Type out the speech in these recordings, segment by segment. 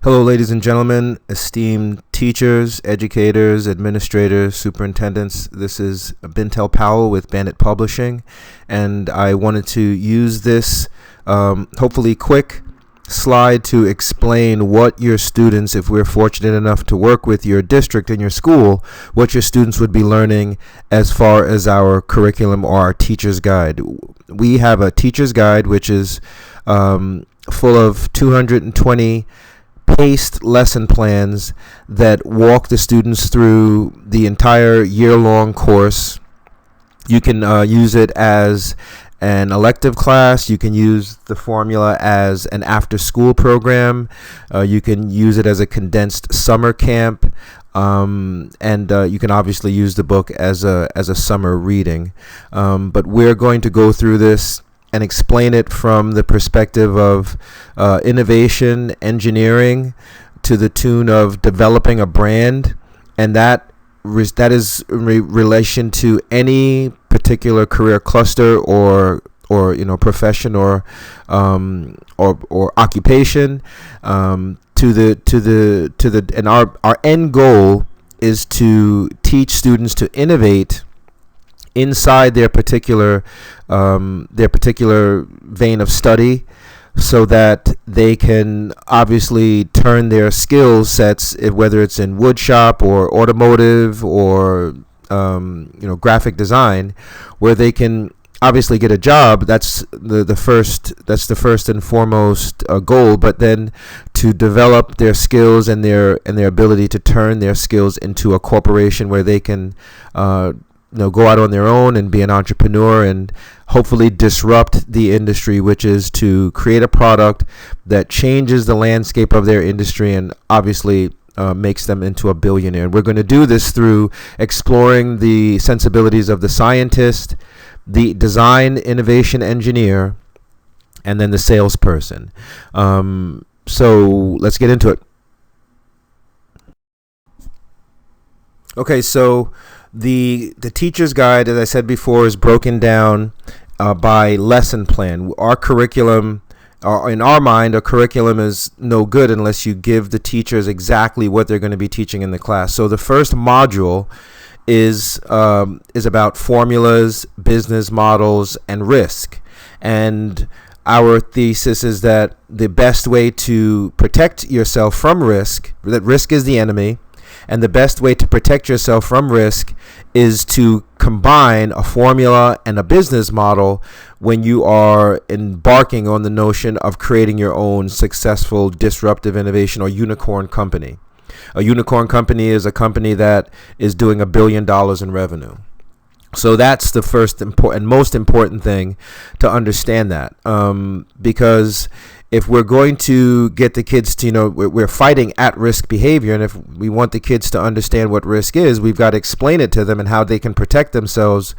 Hello, ladies and gentlemen, esteemed teachers, educators, administrators, superintendents. This is Bintel Powell with Bandit Publishing, and I wanted to use this hopefully quick slide to explain what your students, if we're fortunate enough to work with your district and your school, what your students would be learning as far as our curriculum or our teacher's guide. We have a teacher's guide which is full of 220 paced lesson plans that walk the students through the entire year-long course. You can use it as an elective class. You can use the formula as an after-school program. You can use it as a condensed summer camp. And you can obviously use the book as a summer reading. But we're going to go through this and explain it from the perspective of innovation, engineering, to the tune of developing a brand, and that is in relation to any particular career cluster or profession or occupation. And our end goal is to teach students to innovate inside their particular vein of study, so that they can obviously turn their skill sets, whether it's in wood shop or automotive or graphic design, where they can obviously get a job. That's the first and foremost goal. But then to develop their skills and their ability to turn their skills into a corporation where they can go out on their own and be an entrepreneur and hopefully disrupt the industry, which is to create a product that changes the landscape of their industry and obviously makes them into a billionaire. And we're going to do this through exploring the sensibilities of the scientist, the design innovation engineer, and then the salesperson. So let's get into it. Okay, so the teacher's guide, as I said before, is broken down by lesson plan. Our curriculum, in our mind, a curriculum is no good unless you give the teachers exactly what they're going to be teaching in the class. So the first module is about formulas, business models, and risk. And our thesis is that the best way to protect yourself from risk, that risk is the enemy, and the best way to protect yourself from risk is to combine a formula and a business model when you are embarking on the notion of creating your own successful disruptive innovation or unicorn company. A unicorn company is a company that is doing $1 billion in revenue. So that's the first important, most important thing to understand that, because if we're going to get the kids to, we're fighting at-risk behavior, and if we want the kids to understand what risk is, we've got to explain it to them and how they can protect themselves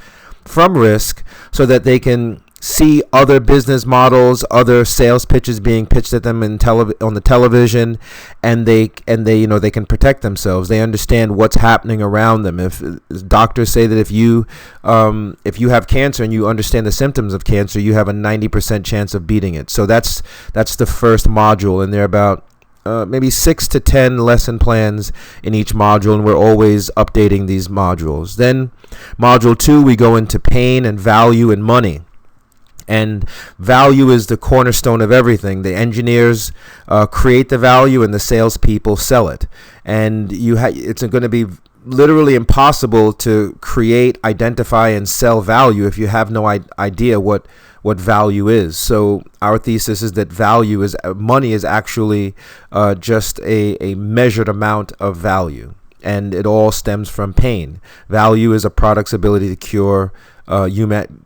from risk so that they can see other business models, other sales pitches being pitched at them on the television, and they can protect themselves. They understand what's happening around them. If doctors say that if you have cancer and you understand the symptoms of cancer, you have a 90% chance of beating it. So that's the first module, and there are about maybe 6 to 10 lesson plans in each module, and we're always updating these modules. Then module 2, we go into pain and value and money. And value is the cornerstone of everything. The engineers create the value, and the salespeople sell it. And it's going to be literally impossible to create, identify, and sell value if you have no idea what value is. So our thesis is that money is actually just a measured amount of value, and it all stems from pain. Value is a product's ability to cure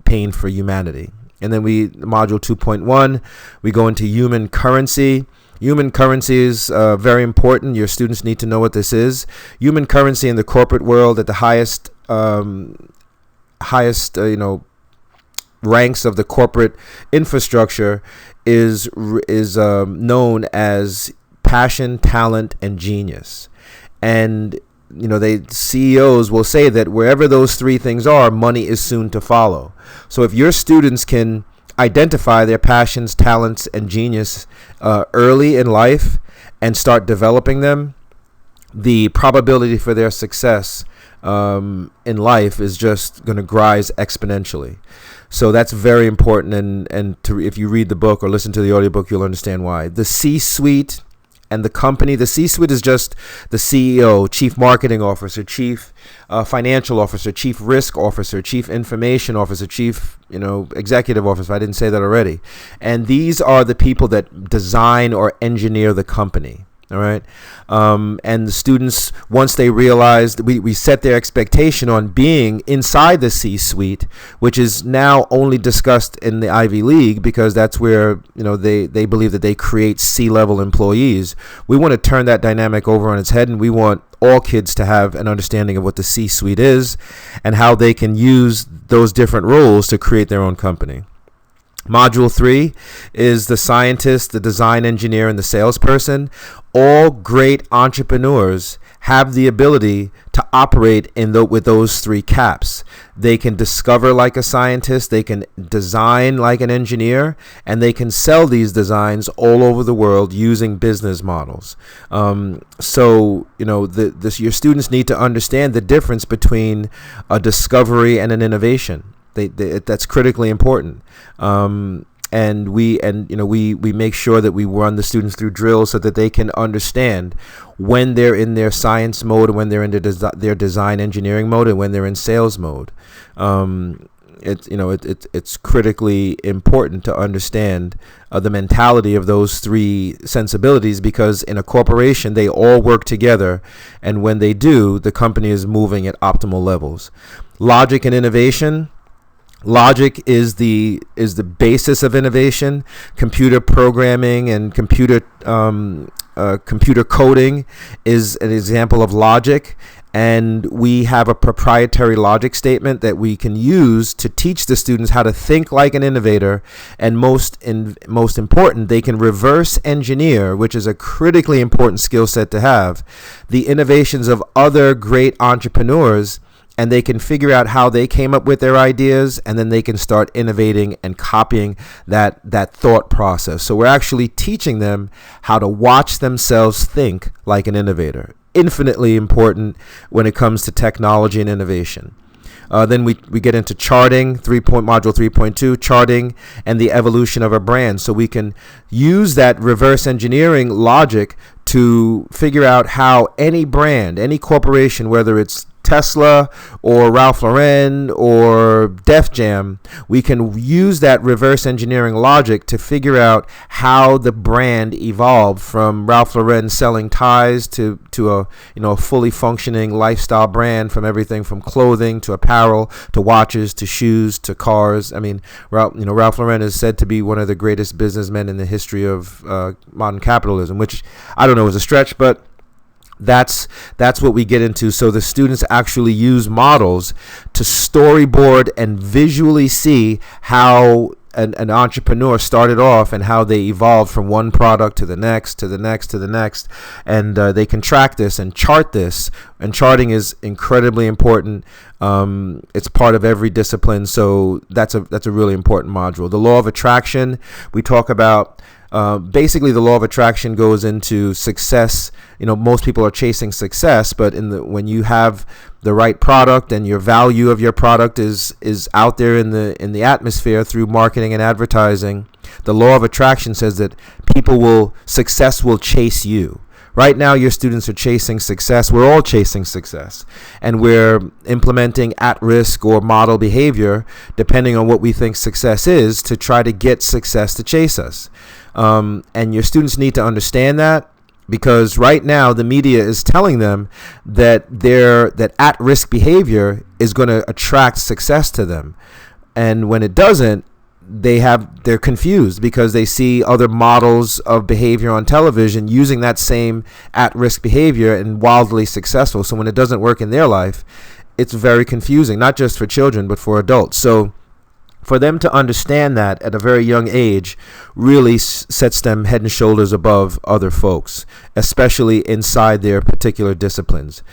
pain for humanity. And then module 2.1, we go into human currency. Human currency is very important. Your students need to know what this is. Human currency in the corporate world at the highest ranks of the corporate infrastructure is known as passion, talent, and genius. And CEOs will say that wherever those three things are, money is soon to follow. So if your students can identify their passions, talents, and genius early in life and start developing them, the probability for their success in life is just going to rise exponentially. So that's very important, and if you read the book or listen to the audiobook, you'll understand why. The C-suite and the company, the C-suite is just the CEO, chief marketing officer, chief financial officer, chief risk officer, chief information officer, chief executive officer. I didn't say that already. And these are the people that design or engineer the company. All right. And the students, once they realized, we set their expectation on being inside the C-suite, which is now only discussed in the Ivy League because that's where, they believe that they create C-level employees. We want to turn that dynamic over on its head, and we want all kids to have an understanding of what the C-suite is and how they can use those different roles to create their own company. Module 3 is the scientist, the design engineer, and the salesperson. All great entrepreneurs have the ability to operate with those 3 caps. They can discover like a scientist, they can design like an engineer, and they can sell these designs all over the world using business models. So your students need to understand the difference between a discovery and an innovation. That's critically important. And we make sure that we run the students through drills so that they can understand when they're in their science mode, and when they're in their design engineering mode, and when they're in sales mode. It's critically important to understand the mentality of those 3 sensibilities, because in a corporation they all work together, and when they do, the company is moving at optimal levels. Logic and innovation. Logic is the basis of innovation. Computer programming and computer coding is an example of logic, and we have a proprietary logic statement that we can use to teach the students how to think like an innovator, and most important, they can reverse engineer, which is a critically important skill set to have, the innovations of other great entrepreneurs, and they can figure out how they came up with their ideas, and then they can start innovating and copying that thought process. So we're actually teaching them how to watch themselves think like an innovator. Infinitely important when it comes to technology and innovation. Then we get into charting, module 3.2, charting and the evolution of a brand. So we can use that reverse engineering logic to figure out how any brand, any corporation, whether it's Tesla or Ralph Lauren or Def Jam, we can use that reverse engineering logic to figure out how the brand evolved from Ralph Lauren selling ties to a fully functioning lifestyle brand, from everything from clothing to apparel to watches to shoes to cars. I mean, Ralph Lauren is said to be one of the greatest businessmen in the history of modern capitalism, which I don't know is a stretch, but that's what we get into. So the students actually use models to storyboard and visually see how an entrepreneur started off and how they evolved from one product to the next, to the next, to the next. And they can track this and chart this. And charting is incredibly important. It's part of every discipline. So that's a really important module. The law of attraction, we talk about. Basically, the law of attraction goes into success. Most people are chasing success, but when you have the right product and your value of your product is out there in the atmosphere through marketing and advertising, the law of attraction says that success will chase you. Right now, your students are chasing success. We're all chasing success, and we're implementing at-risk or model behavior, depending on what we think success is, to try to get success to chase us. And your students need to understand that, because right now the media is telling them that that at-risk behavior is going to attract success to them, and when it doesn't, they're confused because they see other models of behavior on television using that same at-risk behavior and wildly successful. So when it doesn't work in their life, it's very confusing, not just for children but for adults. So For them to understand that at a very young age really sets them head and shoulders above other folks, especially inside their particular disciplines.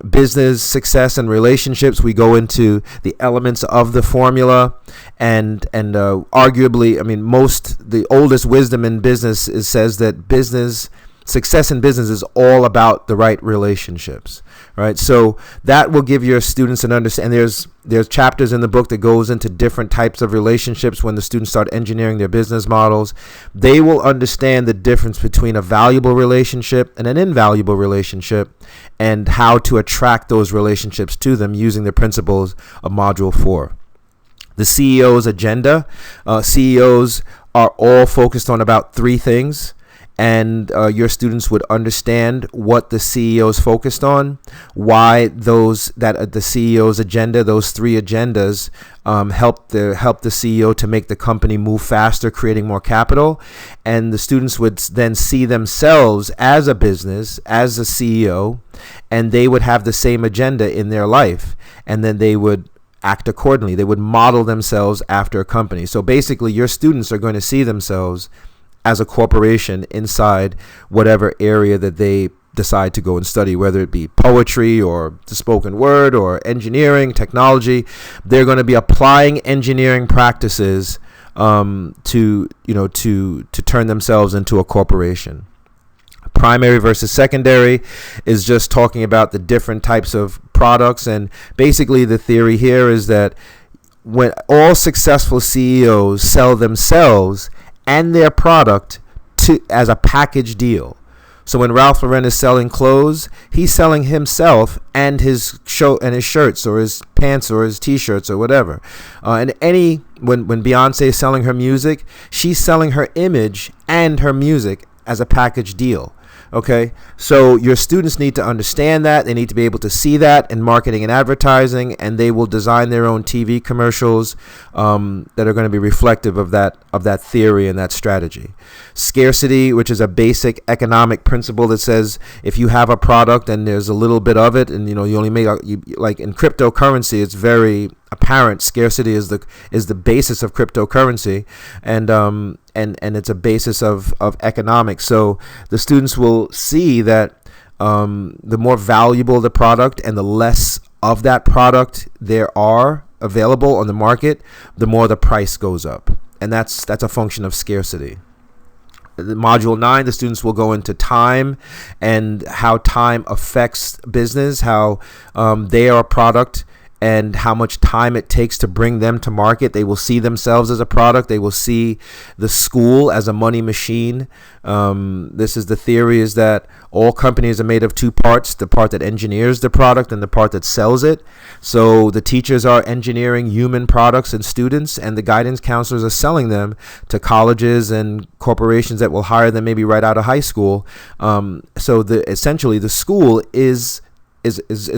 Business success and relationships, we go into the elements of the formula, and arguably, I mean, the oldest wisdom in business says that success in business is all about the right relationships, right? So that will give your students an understanding. There's chapters in the book that goes into different types of relationships. When the students start engineering their business models, they will understand the difference between a valuable relationship and an invaluable relationship, and how to attract those relationships to them using the principles of Module 4. The CEO's agenda. CEOs are all focused on about 3 things. And your students would understand what the CEO is focused on, why the CEO's agenda, those 3 agendas, help the CEO to make the company move faster, creating more capital. And the students would then see themselves as a business, as a CEO, and they would have the same agenda in their life, and then they would act accordingly. They would model themselves after a company. So basically, your students are going to see themselves as a corporation inside whatever area that they decide to go and study, whether it be poetry or the spoken word or engineering, technology. They're going to be applying engineering practices to turn themselves into a corporation. Primary versus secondary is just talking about the different types of products, and basically the theory here is that when all successful CEOs sell themselves and their product as a package deal. So when Ralph Lauren is selling clothes, he's selling himself and his shirts or his pants or his t-shirts or whatever. When Beyonce is selling her music, she's selling her image and her music as a package deal. Okay, so your students need to understand that. They need to be able to see that in marketing and advertising, and they will design their own TV commercials that are going to be reflective of that theory and that strategy. Scarcity, which is a basic economic principle that says if you have a product and there's a little bit of it, and you only make like in cryptocurrency, it's very apparent. Scarcity is the basis of cryptocurrency, and it's a basis of economics. So the students will see that the more valuable the product and the less of that product there are available on the market, the more the price goes up, and that's a function of scarcity. Module 9, the students will go into time and how time affects business, how they are a product, and how much time it takes to bring them to market. They will see themselves as a product. They will see the school as a money machine. This is the theory, is that all companies are made of 2 parts, the part that engineers the product and the part that sells it. So the teachers are engineering human products and students, and the guidance counselors are selling them to colleges and corporations that will hire them maybe right out of high school. So essentially the school is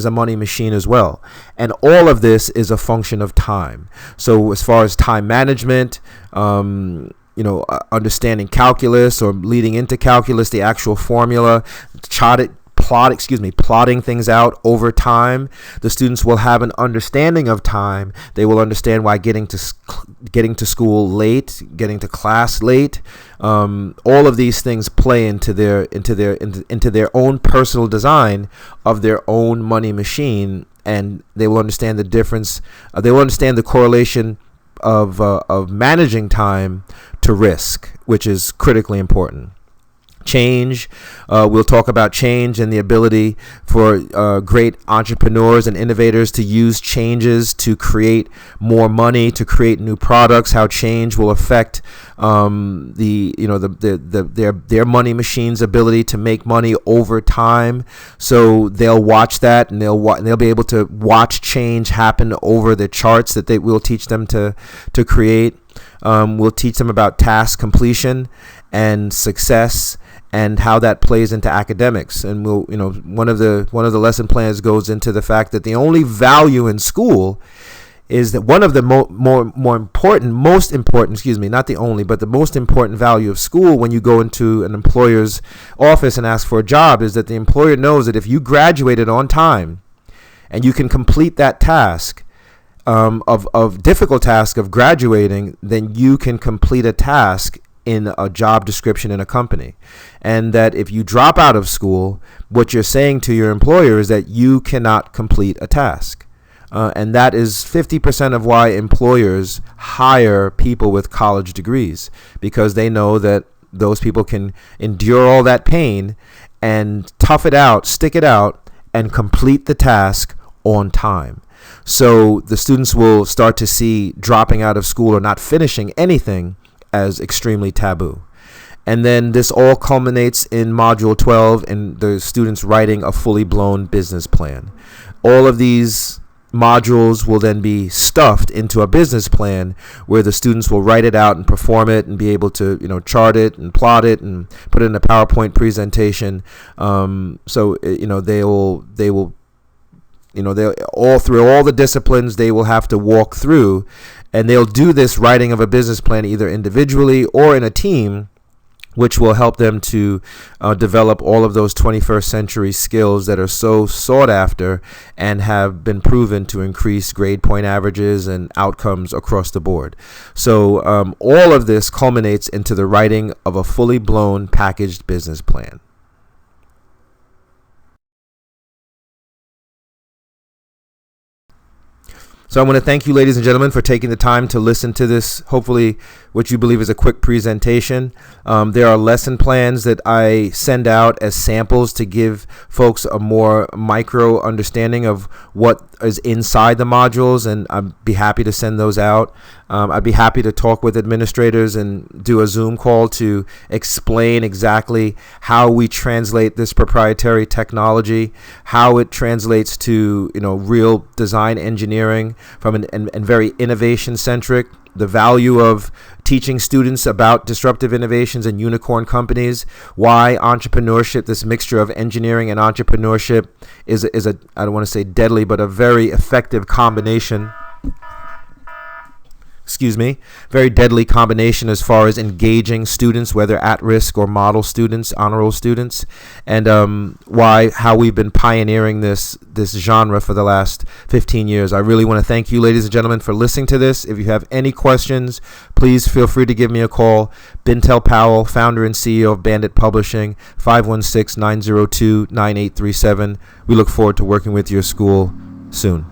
a money machine as well. And all of this is a function of time. So as far as time management, understanding calculus or leading into calculus, the actual formula, plotting things out over time, the students will have an understanding of time. They will understand why getting to school late, getting to class late, all of these things play into their own personal design of their own money machine, and they will understand the difference. They will understand the correlation of managing time to risk, which is critically important. Change. We'll talk about change and the ability for great entrepreneurs and innovators to use changes to create more money, to create new products. How change will affect their money machine's ability to make money over time. So they'll watch that, and they'll be able to watch change happen over the charts that they will teach them to create. We'll teach them about task completion and success, and how that plays into academics. And one of the lesson plans goes into the fact that the only value in school is that one of the most important, not the only, but the most important value of school when you go into an employer's office and ask for a job is that the employer knows that if you graduated on time and you can complete that task, of difficult task of graduating, then you can complete a task in a job description in a company. And that if you drop out of school, what you're saying to your employer is that you cannot complete a task. And that is 50% of why employers hire people with college degrees, because they know that those people can endure all that pain and tough it out, stick it out, and complete the task on time. So the students will start to see dropping out of school or not finishing anything as extremely taboo. And then this all culminates in Module 12 and the students writing a fully blown business plan. All of these modules will then be stuffed into a business plan where the students will write it out and perform it and be able to, chart it and plot it and put it in a PowerPoint presentation. So they'll all through all the disciplines they will have to walk through, and they'll do this writing of a business plan either individually or in a team, which will help them to develop all of those 21st century skills that are so sought after and have been proven to increase grade point averages and outcomes across the board. So all of this culminates into the writing of a fully blown packaged business plan. So I want to thank you, ladies and gentlemen, for taking the time to listen to this, hopefully what you believe is a quick presentation. There are lesson plans that I send out as samples to give folks a more micro understanding of what is inside the modules, and I'd be happy to send those out. I'd be happy to talk with administrators and do a Zoom call to explain exactly how we translate this proprietary technology, how it translates to real design engineering from and very innovation centric. The value of teaching students about disruptive innovations and unicorn companies, why entrepreneurship, this mixture of engineering and entrepreneurship is a I don't want to say deadly, but a very effective combination. Very deadly combination as far as engaging students, whether at risk or model students, honor roll students, and how we've been pioneering this genre for the last 15 years. I really want to thank you, ladies and gentlemen, for listening to this. If you have any questions, please feel free to give me a call. Bintel Powell, founder and CEO of Bandit Publishing, 516-902-9837. We look forward to working with your school soon.